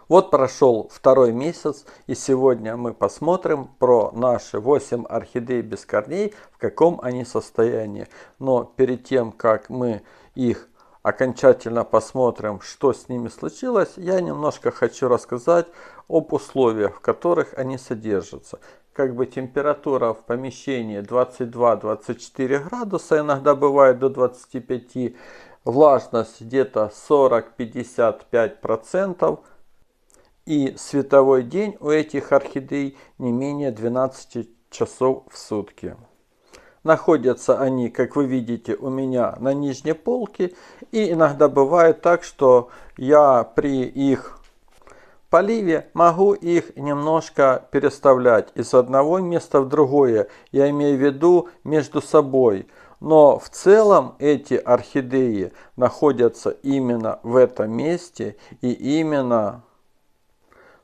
Вот прошел второй месяц, и сегодня мы посмотрим про наши 8 орхидей без корней, в каком они состоянии. Но перед тем, как мы их окончательно посмотрим, что с ними случилось, я немножко хочу рассказать об условиях, в которых они содержатся. Как бы температура в помещении 22-24 градуса, иногда бывает до 25, влажность где-то 40-55%. И световой день у этих орхидей не менее 12 часов в сутки. Находятся они, как вы видите, у меня на нижней полке. И иногда бывает так, что я при их поливе могу их немножко переставлять из одного места в другое. Я имею в виду между собой. Но в целом эти орхидеи находятся именно в этом месте и именно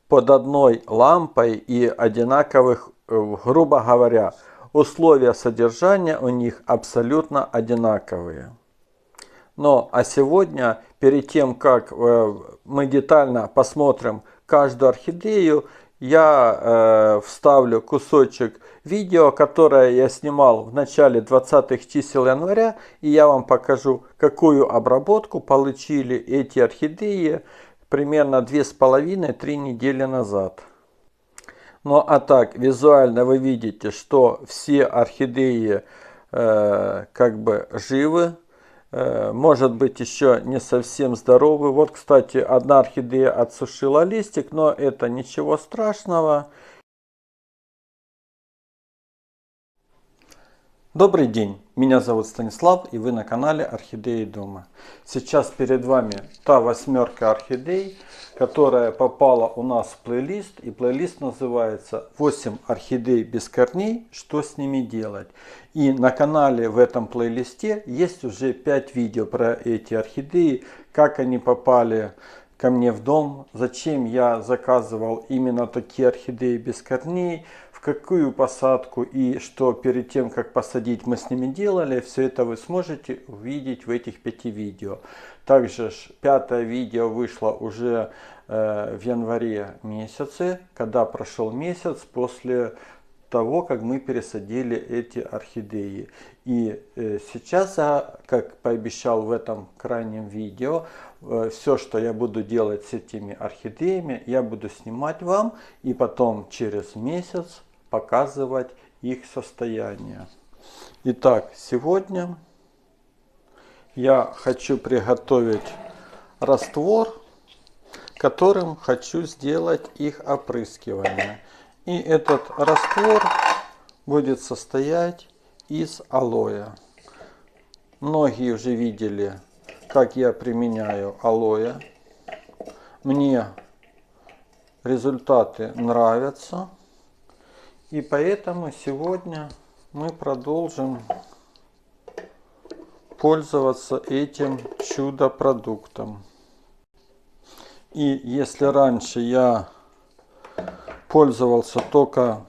под одной лампой и одинаковых, грубо говоря, условия содержания у них абсолютно одинаковые. Но а сегодня, перед тем, как мы детально посмотрим каждую орхидею, я вставлю кусочек видео, которое я снимал в начале 20-х чисел января, и я вам покажу, какую обработку получили эти орхидеи примерно 2,5-3 недели назад. Ну а так, визуально вы видите, что все орхидеи как бы живы, может быть еще не совсем здоровы. Вот, кстати, одна орхидея отсушила листик, но это ничего страшного. Добрый день, меня зовут Станислав, и вы на канале Орхидеи дома. Сейчас перед вами та 8 орхидей, которая попала у нас в плейлист, и плейлист называется 8 орхидей без корней, что с ними делать. И на канале в этом плейлисте есть уже 5 видео про эти орхидеи, как они попали ко мне в дом, зачем я заказывал именно такие орхидеи без корней, какую посадку и что перед тем, как посадить, мы с ними делали, все это вы сможете увидеть в этих 5 видео. Также 5-е видео вышло уже в январе месяце, когда прошел месяц после того, как мы пересадили эти орхидеи. И сейчас я, как пообещал в этом крайнем видео, все, что я буду делать с этими орхидеями, я буду снимать вам и потом через месяц показывать их состояние. Итак, сегодня я хочу приготовить раствор, которым хочу сделать их опрыскивание. И этот раствор будет состоять из алоэ. Многие уже видели, как я применяю алоэ. Мне результаты нравятся. И поэтому сегодня мы продолжим пользоваться этим чудо-продуктом. И если раньше я пользовался только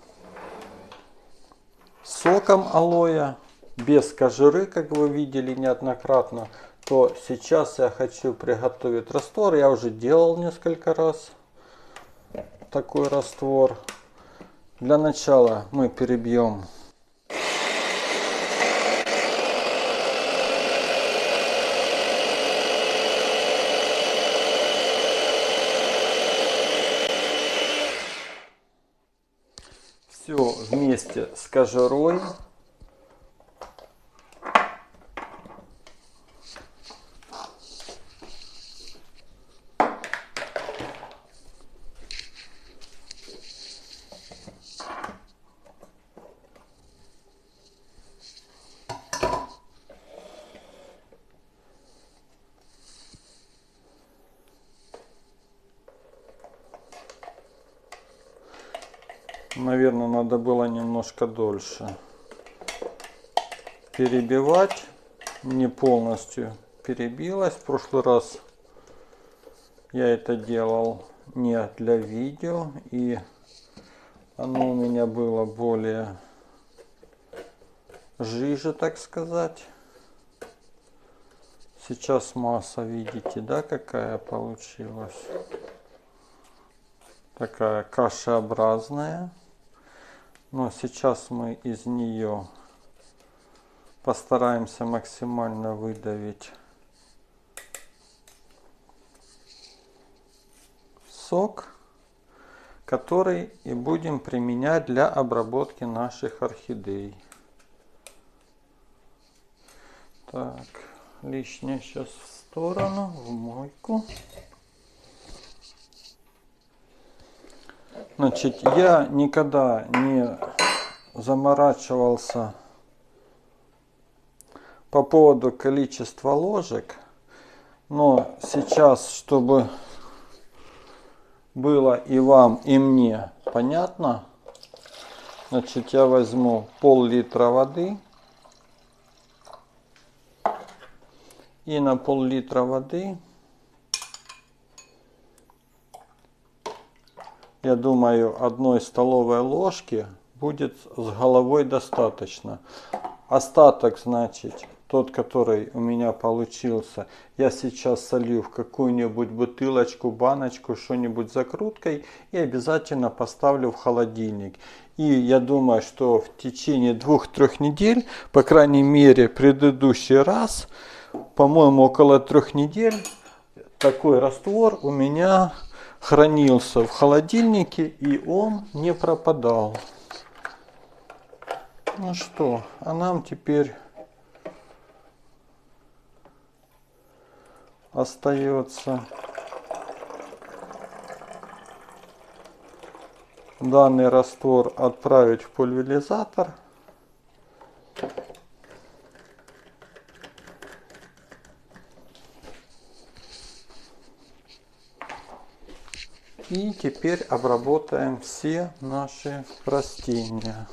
соком алоэ, без кожуры, как вы видели неоднократно, то сейчас я хочу приготовить раствор. Я уже делал несколько раз такой раствор. Для начала мы перебьем все вместе с кожурой. Наверное, надо было немножко дольше перебивать. Не полностью перебилась. В прошлый раз я это делал не для видео, и оно у меня было более жиже, так сказать. Сейчас масса, видите, да, какая получилась. такая кашеобразная. Но сейчас мы из нее постараемся максимально выдавить сок, который и будем применять для обработки наших орхидей. Так, лишнее сейчас в сторону, в мойку. Значит, я никогда не заморачивался по поводу количества ложек, но сейчас, чтобы было и вам, и мне понятно, значит, я возьму пол-литра воды и на пол-литра воды, я думаю, 1 столовой ложки будет с головой достаточно. Остаток, значит, тот, который у меня получился, я сейчас солью в какую-нибудь бутылочку, баночку, что-нибудь закруткой и обязательно поставлю в холодильник. И я думаю, что в течение 2-3 недель, по крайней мере, предыдущий раз, по-моему, около 3 недель, такой раствор у меня хранился в холодильнике, и он не пропадал. Ну что, а нам теперь остается данный раствор отправить в пульверизатор. И теперь обработаем все наши растения.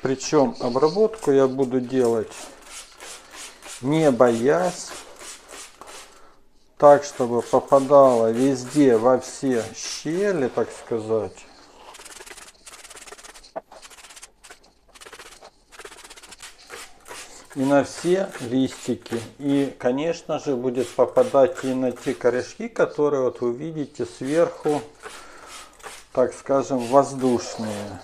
Причем обработку я буду делать не боясь, так чтобы попадало везде, во все щели, так сказать. И на все листики. И, конечно же, будет попадать и на те корешки, которые вот вы видите сверху, так скажем, воздушные.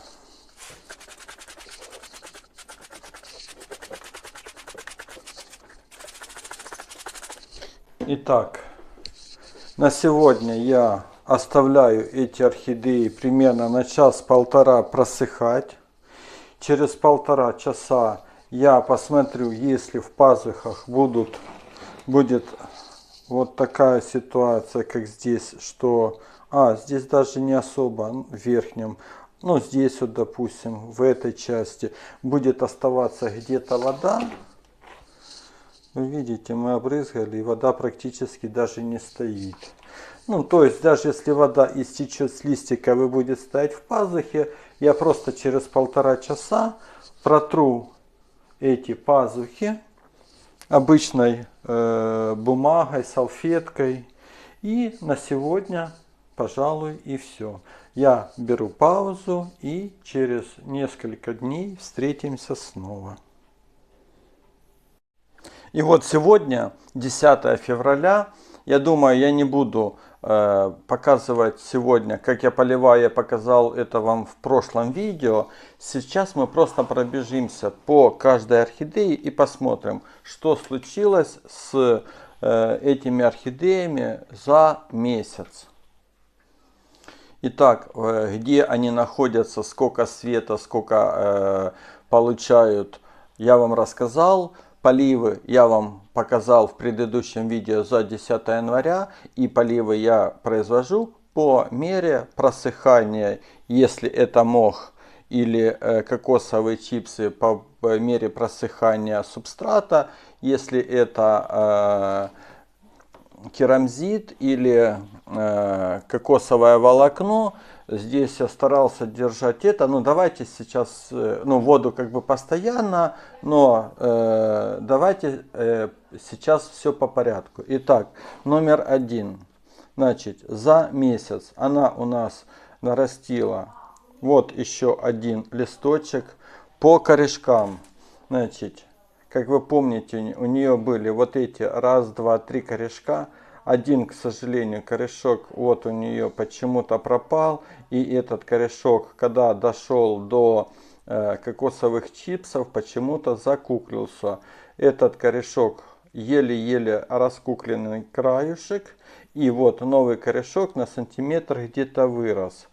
Итак, на сегодня я оставляю эти орхидеи примерно на 1–1,5 просыхать. Через 1,5 часа я посмотрю, если в пазухах будет вот такая ситуация, как здесь, что здесь даже не особо в верхнем, ну здесь вот, допустим, в этой части будет оставаться где-то вода. Вы видите, мы обрызгали, и вода практически даже не стоит. Ну, то есть, даже если вода истечет с листика, вы будете стоять в пазухе, я просто через 1,5 часа протру эти пазухи обычной бумагой, салфеткой. И на сегодня, пожалуй, и все. Я беру паузу и через несколько дней встретимся снова. И вот сегодня, 10 февраля, я думаю, я не буду показывать сегодня, как я поливаю, я показал это вам в прошлом видео. Сейчас мы просто пробежимся по каждой орхидее и посмотрим, что случилось с этими орхидеями за месяц. Итак, где они находятся, сколько света, сколько получают, я вам рассказал. Поливы я вам показал в предыдущем видео за 10 января. И поливы я произвожу по мере просыхания. Если это мох или кокосовые чипсы, по мере просыхания субстрата. Если это керамзит или кокосовое волокно, здесь я старался держать это. Ну давайте сейчас, воду как бы постоянно, но давайте сейчас все по порядку. Итак, номер 1. Значит, за месяц она у нас нарастила вот еще один листочек. По корешкам, значит, как вы помните, у нее были вот эти 1, 2, 3 корешка. один, к сожалению, корешок вот у нее почему-то пропал. И этот корешок, когда дошел до кокосовых чипсов, почему-то закуклился. Этот корешок еле-еле раскукленный краюшек. И вот новый корешок на сантиметр где-то вырос.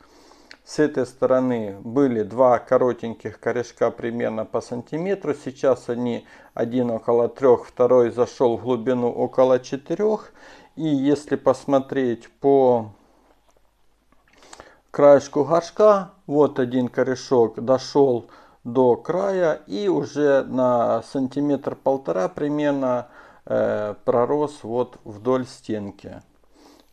С этой стороны были два коротеньких корешка примерно по сантиметру. Сейчас они, один около 3, второй зашел в глубину около 4. И если посмотреть по краешку горшка, вот один корешок дошел до края и уже на сантиметр-полтора примерно пророс вот вдоль стенки.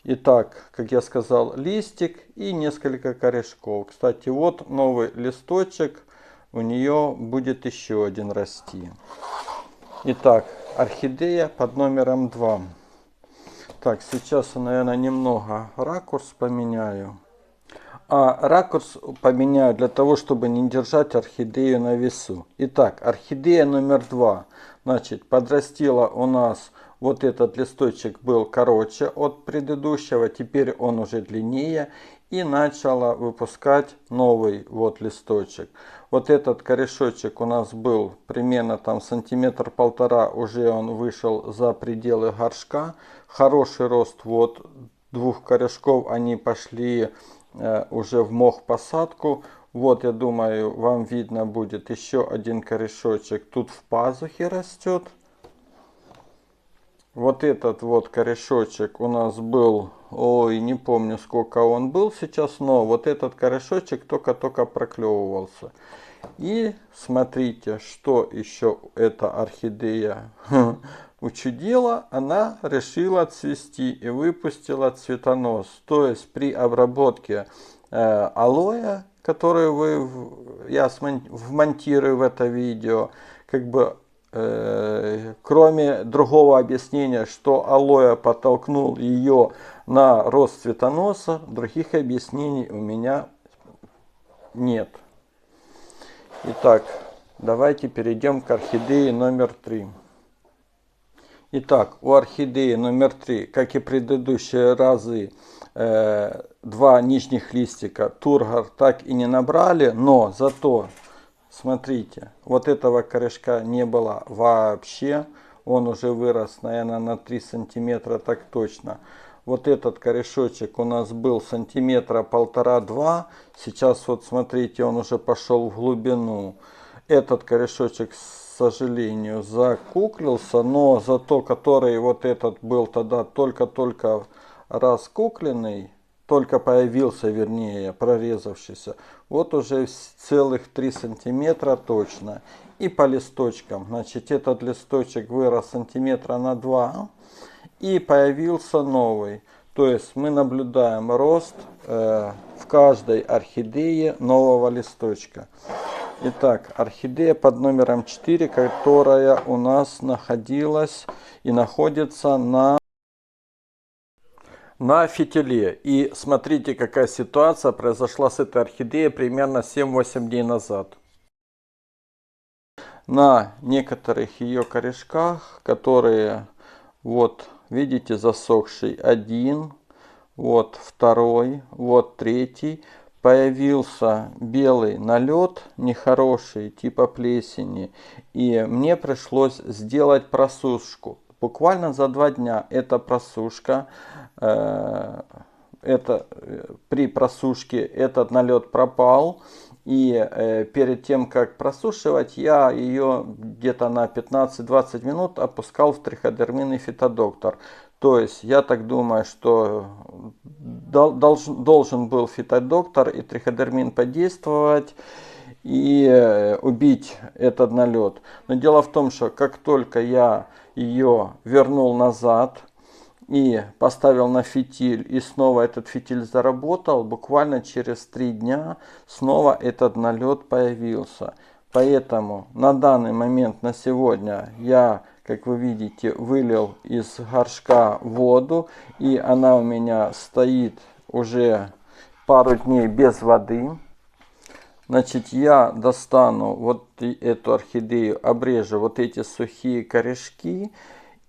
Итак, как я сказал, листик и несколько корешков. Кстати, вот новый листочек, у нее будет еще один расти. Итак, орхидея под номером 2. Так, сейчас я, наверное, немного ракурс поменяю. А ракурс поменяю для того, чтобы не держать орхидею на весу. Итак, орхидея номер 2. Значит, подрастила у нас, вот этот листочек был короче от предыдущего, теперь он уже длиннее. И начала выпускать новый вот листочек. Вот этот корешочек у нас был примерно там сантиметр-полтора, уже он вышел за пределы горшка. Хороший рост вот двух корешков, они пошли уже в мох посадку. Вот, я думаю, вам видно будет еще один корешочек. Тут в пазухе растет. Вот этот вот корешочек у нас был, ой, не помню сколько он был сейчас, но вот этот корешочек только-только проклевывался. И смотрите, что еще эта орхидея учудила. Она решила цвести и выпустила цветонос. То есть при обработке алоэ, которую я вмонтирую в это видео, как бы кроме другого объяснения, что алоэ подтолкнул ее на рост цветоноса, других объяснений у меня нет. Итак, давайте перейдем к орхидее номер 3. Итак, у орхидеи номер 3, как и предыдущие разы, два нижних листика тургор так и не набрали, но зато, смотрите, вот этого корешка не было вообще. Он уже вырос, наверное, на 3 сантиметра, так точно. Вот этот корешочек у нас был сантиметра 1,5-2. Сейчас вот смотрите, он уже пошел в глубину. Этот корешочек, к сожалению, закуклился, но зато который вот этот был тогда только-только раскукленный, только появился, вернее, прорезавшийся, вот уже целых 3 сантиметра точно. И по листочкам, значит, этот листочек вырос сантиметра на 2 и появился новый. То есть мы наблюдаем рост в каждой орхидее нового листочка. Итак, орхидея под номером 4, которая у нас находилась и находится на фитиле. И смотрите, какая ситуация произошла с этой орхидеей примерно 7-8 дней назад. На некоторых ее корешках, которые, вот, видите, засохший один, вот второй, вот третий, появился белый налет, нехороший, типа плесени. И мне пришлось сделать просушку. Буквально за 2 дня эта просушка, при просушке этот налет пропал. И перед тем, как просушивать, я ее где-то на 15-20 минут опускал в триходермин и фитодоктор. То есть, я так думаю, что должен был фитодоктор и триходермин подействовать и убить этот налет. Но дело в том, что как только я ее вернул назад и поставил на фитиль, и снова этот фитиль заработал, буквально через 3 дня снова этот налет появился. Поэтому на данный момент, на сегодня, я, как вы видите, вылил из горшка воду, и она у меня стоит уже пару дней без воды. Значит, я достану вот эту орхидею, обрежу вот эти сухие корешки.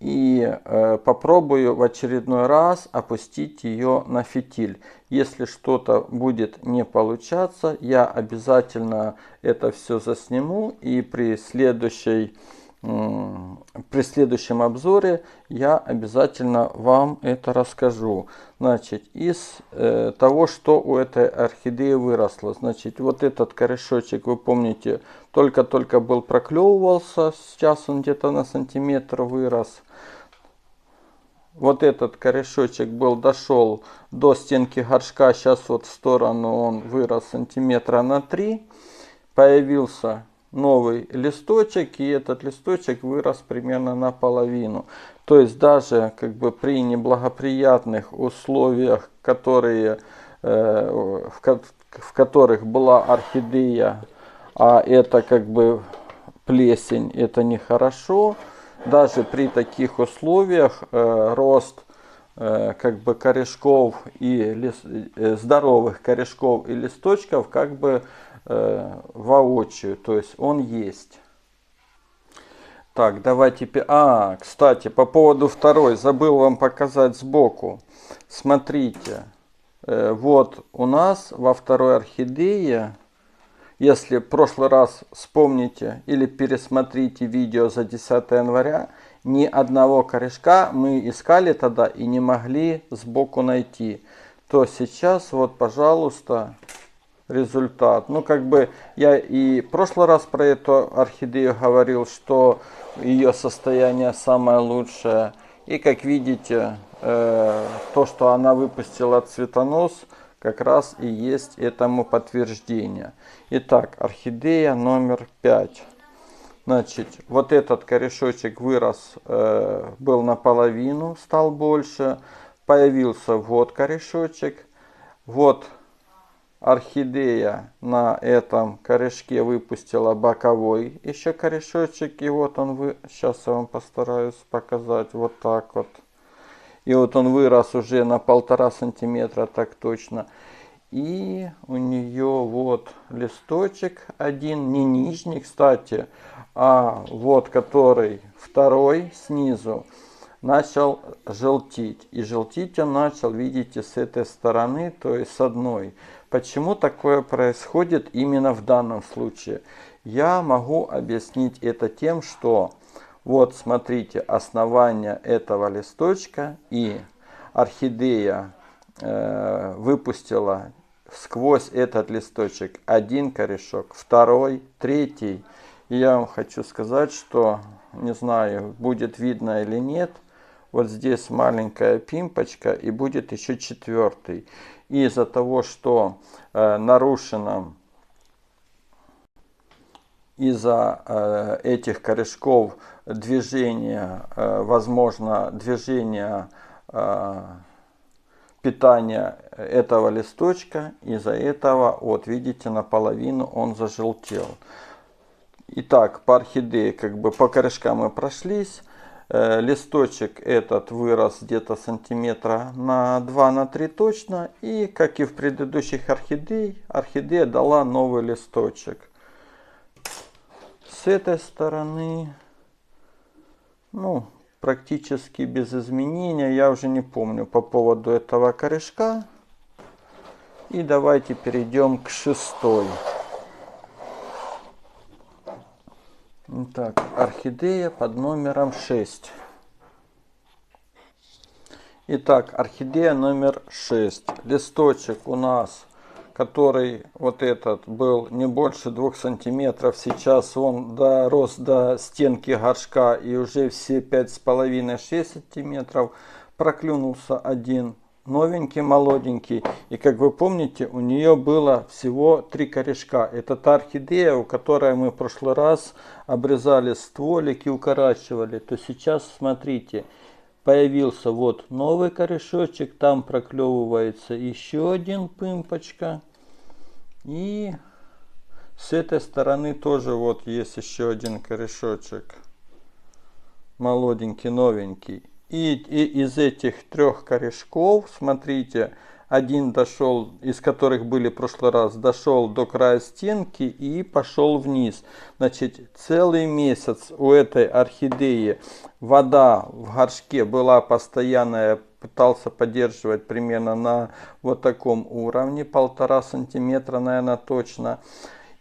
и попробую в очередной раз опустить ее на фитиль. Если что-то будет не получаться, я обязательно это все засниму, и при следующем обзоре я обязательно вам это расскажу. Значит, из того, что у этой орхидеи выросло, значит, вот этот корешочек, вы помните, только-только был проклевывался, сейчас он где-то на сантиметр вырос. Вот этот корешочек дошел до стенки горшка, сейчас вот в сторону он вырос сантиметра на 3. Появился новый листочек, и этот листочек вырос примерно наполовину. То есть даже как бы при неблагоприятных условиях, в которых была орхидея, а это как бы плесень, это нехорошо. Даже при таких условиях рост как бы корешков и здоровых корешков и листочков как бы воочию, то есть он есть. Так, давайте... кстати, по поводу второй, забыл вам показать сбоку. Смотрите, вот у нас во второй орхидее, если в прошлый раз вспомните или пересмотрите видео за 10 января, ни одного корешка мы искали тогда и не могли сбоку найти. То сейчас вот, пожалуйста, результат. Ну, как бы я и в прошлый раз про эту орхидею говорил, что ее состояние самое лучшее. И как видите, то, что она выпустила цветонос, как раз и есть этому подтверждение. Итак, орхидея номер 5. Значит, вот этот корешочек вырос, был наполовину, стал больше. Появился вот корешочек. Вот орхидея на этом корешке выпустила боковой еще корешочек. И вот он, сейчас я вам постараюсь показать вот так вот. И вот он вырос уже на 1,5 сантиметра, так точно. И у нее вот листочек один, не нижний, кстати, а вот который второй снизу начал желтить. И желтить он начал, видите, с этой стороны, то есть с одной. Почему такое происходит именно в данном случае? Я могу объяснить это тем, что вот смотрите, основание этого листочка, и орхидея выпустила сквозь этот листочек один корешок, второй, третий. И я вам хочу сказать, что, не знаю, будет видно или нет, вот здесь маленькая пимпочка, и будет еще четвертый. И из-за того, что нарушено, из-за этих корешков движение, возможно, движение питания этого листочка, из-за этого, вот видите, наполовину он зажелтел. Итак, по орхидее, как бы по корешкам мы прошлись. Листочек этот вырос где-то сантиметра на 2-3 точно. И как и в предыдущих орхидея дала новый листочек. С этой стороны, ну, практически без изменения. Я уже не помню по поводу этого корешка. И давайте перейдем к шестой. Так, орхидея под номером 6. Итак, орхидея номер 6. Листочек у нас, который вот этот был не больше 2 сантиметров. Сейчас он дорос до стенки горшка и уже все 5,5-6 сантиметров. Проклюнулся один новенький, молоденький. И как вы помните, у нее было всего 3 корешка. Это та орхидея, у которой мы в прошлый раз обрезали стволик и укорачивали. То сейчас смотрите, появился вот новый корешочек, там проклевывается еще один пымпочка. И с этой стороны тоже вот есть еще один корешочек, молоденький, новенький. И из этих 3 корешков, смотрите, один дошел, из которых были в прошлый раз, дошел до края стенки и пошел вниз. Значит, целый месяц у этой орхидеи вода в горшке была постоянная, пытался поддерживать примерно на вот таком уровне, 1,5 сантиметра, наверное, точно.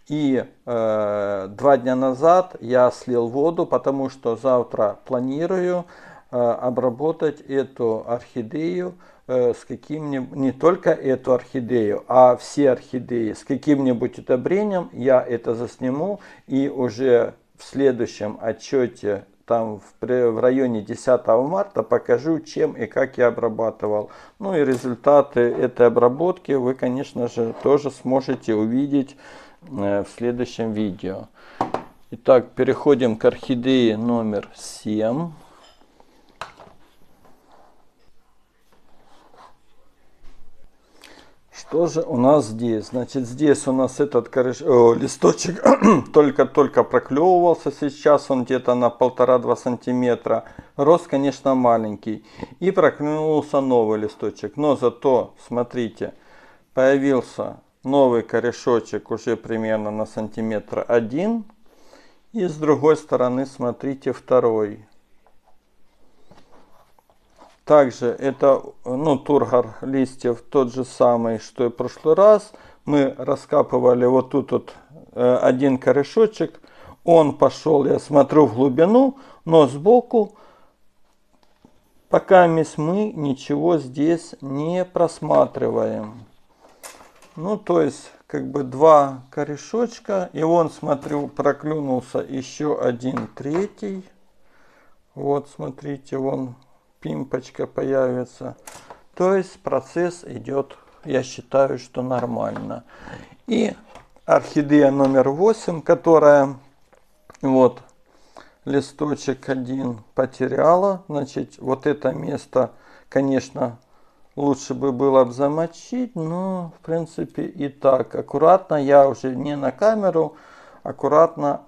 И 2 дня назад я слил воду, потому что завтра планирую обработать эту орхидею с каким-нибудь, не только эту орхидею, а все орхидеи с каким-нибудь удобрением. Я это засниму и уже в следующем отчете, там в районе 10 марта, покажу, чем и как я обрабатывал. Ну и результаты этой обработки вы, конечно же, тоже сможете увидеть в следующем видео. Итак, переходим к орхидее номер 7. Что же у нас здесь? Значит, здесь у нас этот листочек только-только проклевывался. Сейчас он где-то на 1,5-2 сантиметра. Рост, конечно, маленький. И проклюнулся новый листочек. Но зато, смотрите, появился новый корешочек уже примерно на 1 сантиметр. И с другой стороны, смотрите, второй. Также это, тургор листьев тот же самый, что и в прошлый раз. Мы раскапывали вот тут вот один корешочек. Он пошел, я смотрю, в глубину, но сбоку пока мы ничего здесь не просматриваем. Ну, то есть, как бы 2 корешочка. И вон, смотрю, проклюнулся еще один третий. Вот, смотрите, вон пимпочка появится. То есть процесс идет, я считаю, что нормально. И орхидея номер 8, которая вот листочек один потеряла. Значит, вот это место, конечно, лучше бы было бы замочить, но в принципе и так. Аккуратно, я уже не на камеру, аккуратно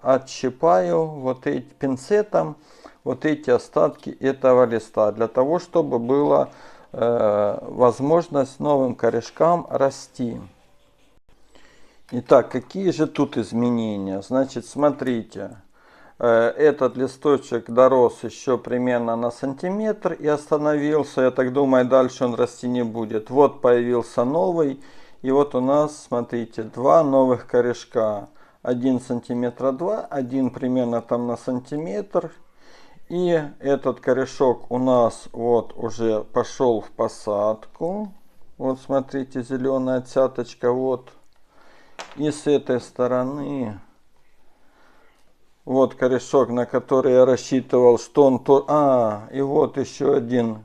отщипаю вот этим пинцетом вот эти остатки этого листа, для того, чтобы была возможность новым корешкам расти. Итак, какие же тут изменения? Значит, смотрите, этот листочек дорос еще примерно на сантиметр и остановился. Я так думаю, дальше он расти не будет. Вот появился новый. И вот у нас, смотрите, 2 новых корешка. 1 сантиметра 2, один примерно там на сантиметр. И этот корешок у нас вот уже пошел в посадку. Вот смотрите, зеленая цяточка. Вот. И с этой стороны вот корешок, на который я рассчитывал, что он то... и вот еще один.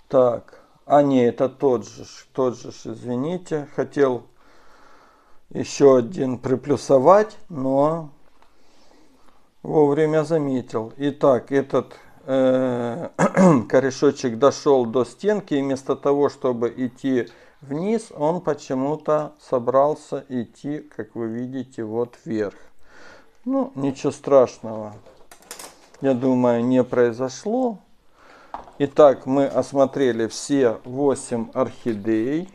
Так. Не, это тот же, извините. Хотел еще один приплюсовать, но вовремя заметил. Итак, этот корешочек дошел до стенки, и вместо того, чтобы идти вниз, он почему-то собрался идти, как вы видите, вот вверх. Ну, ничего страшного, я думаю, не произошло. Итак, мы осмотрели все 8 орхидей.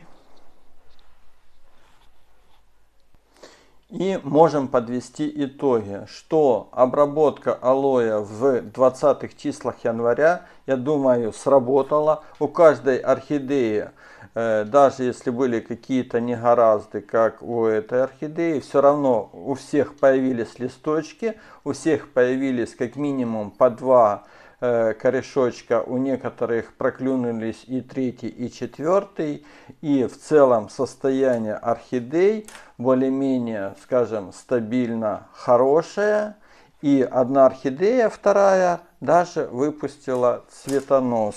И можем подвести итоги, что обработка алоэ в 20-х числах января, я думаю, сработала. У каждой орхидеи, даже если были какие-то негаразды, как у этой орхидеи, все равно у всех появились листочки, у всех появились как минимум по 2 корешочка, у некоторых проклюнулись и 3-й, и 4-й. И в целом состояние орхидей более-менее, скажем, стабильно хорошее. И одна орхидея, вторая, даже выпустила цветонос.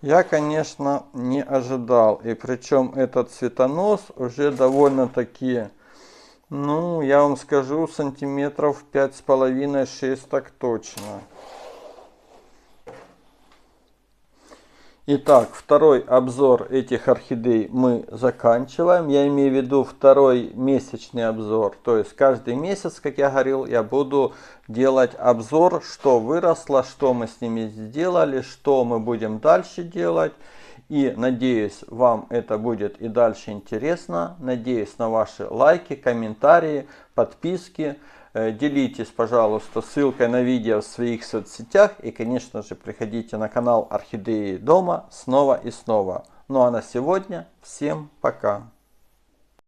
Я, конечно, не ожидал. И причем этот цветонос уже довольно-таки, ну, я вам скажу, сантиметров 5,5-6 так точно. Итак, второй обзор этих орхидей мы заканчиваем. Я имею в виду второй месячный обзор. То есть каждый месяц, как я говорил, я буду делать обзор, что выросло, что мы с ними сделали, что мы будем дальше делать. И надеюсь, вам это будет и дальше интересно. Надеюсь на ваши лайки, комментарии, подписки. Делитесь, пожалуйста, ссылкой на видео в своих соцсетях. И, конечно же, приходите на канал Орхидеи дома снова и снова. Ну а на сегодня всем пока.